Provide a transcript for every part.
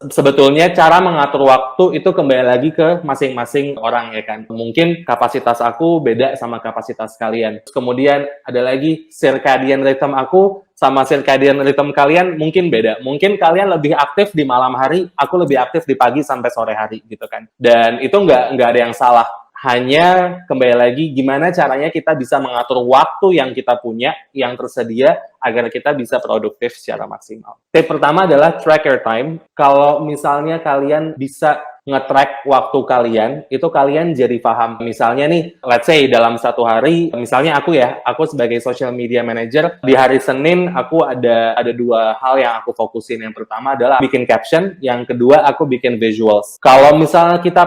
Sebetulnya cara mengatur waktu itu kembali lagi ke masing-masing orang ya kan. Mungkin kapasitas aku beda sama kapasitas kalian. Kemudian ada lagi circadian rhythm aku sama circadian rhythm kalian mungkin beda. Mungkin kalian lebih aktif di malam hari, aku lebih aktif di pagi sampai sore hari gitu kan. Dan itu nggak ada yang salah. Hanya kembali lagi gimana caranya kita bisa mengatur waktu yang kita punya, yang tersedia, agar kita bisa produktif secara maksimal. Tip pertama adalah track your time. Kalau misalnya kalian bisa nge-track waktu kalian, itu kalian jadi paham. Misalnya nih, let's say dalam satu hari, misalnya aku sebagai social media manager, di hari Senin aku ada dua hal yang aku fokusin. Yang pertama adalah bikin caption, yang kedua aku bikin visuals. Kalau misalnya kita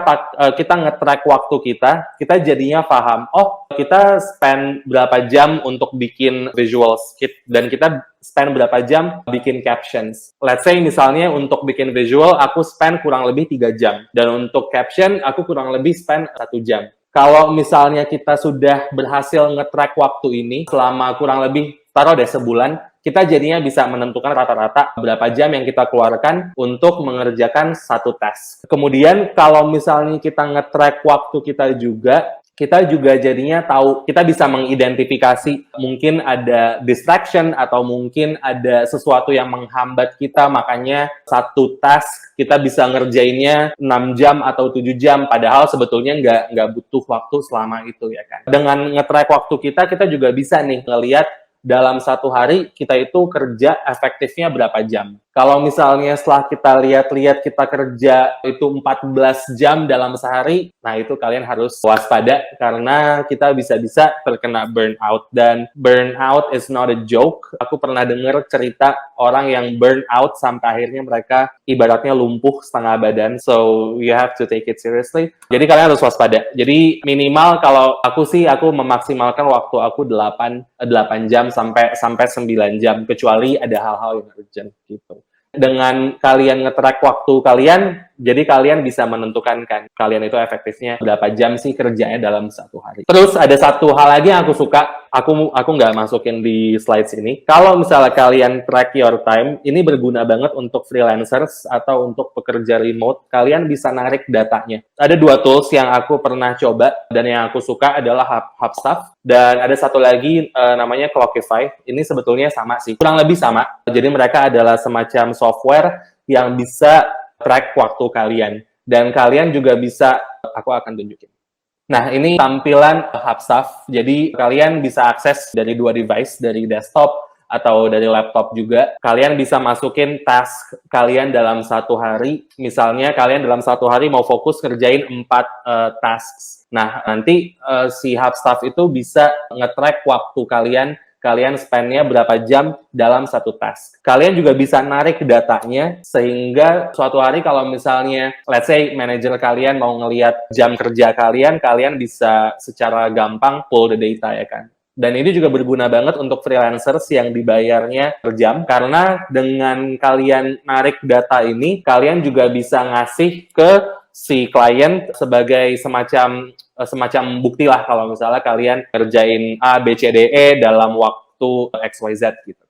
nge-track waktu kita jadinya paham, oh kita spend berapa jam untuk bikin visuals, dan kita spend berapa jam bikin captions. Let's say misalnya untuk bikin visual, aku spend kurang lebih 3 jam. Dan untuk caption, aku kurang lebih spend 1 jam. Kalau misalnya kita sudah berhasil nge-track waktu ini selama kurang lebih, taruh deh sebulan, kita jadinya bisa menentukan rata-rata berapa jam yang kita keluarkan untuk mengerjakan satu task. Kemudian kalau misalnya kita nge-track waktu kita juga jadinya tahu, kita bisa mengidentifikasi mungkin ada distraction atau mungkin ada sesuatu yang menghambat kita, makanya satu task kita bisa ngerjainnya 6 jam atau 7 jam, padahal sebetulnya nggak butuh waktu selama itu ya kan. Dengan nge-track waktu kita juga bisa nih ngelihat dalam satu hari kita itu kerja efektifnya berapa jam. Kalau misalnya setelah kita lihat-lihat kita kerja itu 14 jam dalam sehari, nah itu kalian harus waspada karena kita bisa-bisa terkena burnout. Dan burnout is not a joke. Aku pernah dengar cerita orang yang burnout sampai akhirnya mereka ibaratnya lumpuh setengah badan. So you have to take it seriously. Jadi kalian harus waspada. Jadi minimal kalau aku memaksimalkan waktu aku 8 jam sampai 9 jam, kecuali ada hal-hal yang urgent gitu. Dengan kalian nge-track waktu kalian, jadi kalian bisa menentukan kan kalian itu efektifnya berapa jam sih kerjanya dalam satu hari. Terus ada satu hal lagi yang aku suka, aku nggak masukin di slides ini. Kalau misalnya kalian track your time, ini berguna banget untuk freelancers atau untuk pekerja remote, kalian bisa narik datanya. Ada 2 tools yang aku pernah coba dan yang aku suka adalah Hubstaff, dan ada satu lagi namanya Clockify. Ini sebetulnya sama sih, kurang lebih sama. Jadi mereka adalah semacam software yang bisa track waktu kalian. Dan kalian juga bisa, aku akan tunjukin. Nah, ini tampilan Hubstaff. Jadi kalian bisa akses dari 2 device, dari desktop atau dari laptop juga. Kalian bisa masukin task kalian dalam satu hari. Misalnya kalian dalam satu hari mau fokus kerjain 4 tasks. Nah, nanti si Hubstaff itu bisa nge-track waktu kalian spend-nya berapa jam dalam satu task. Kalian juga bisa narik datanya, sehingga suatu hari kalau misalnya, let's say, manajer kalian mau ngelihat jam kerja kalian bisa secara gampang pull the data ya kan. Dan ini juga berguna banget untuk freelancers yang dibayarnya per jam, karena dengan kalian narik data ini, kalian juga bisa ngasih ke si klien sebagai semacam bukti lah kalau misalnya kalian kerjain A, B, C, D, E dalam waktu XYZ gitu.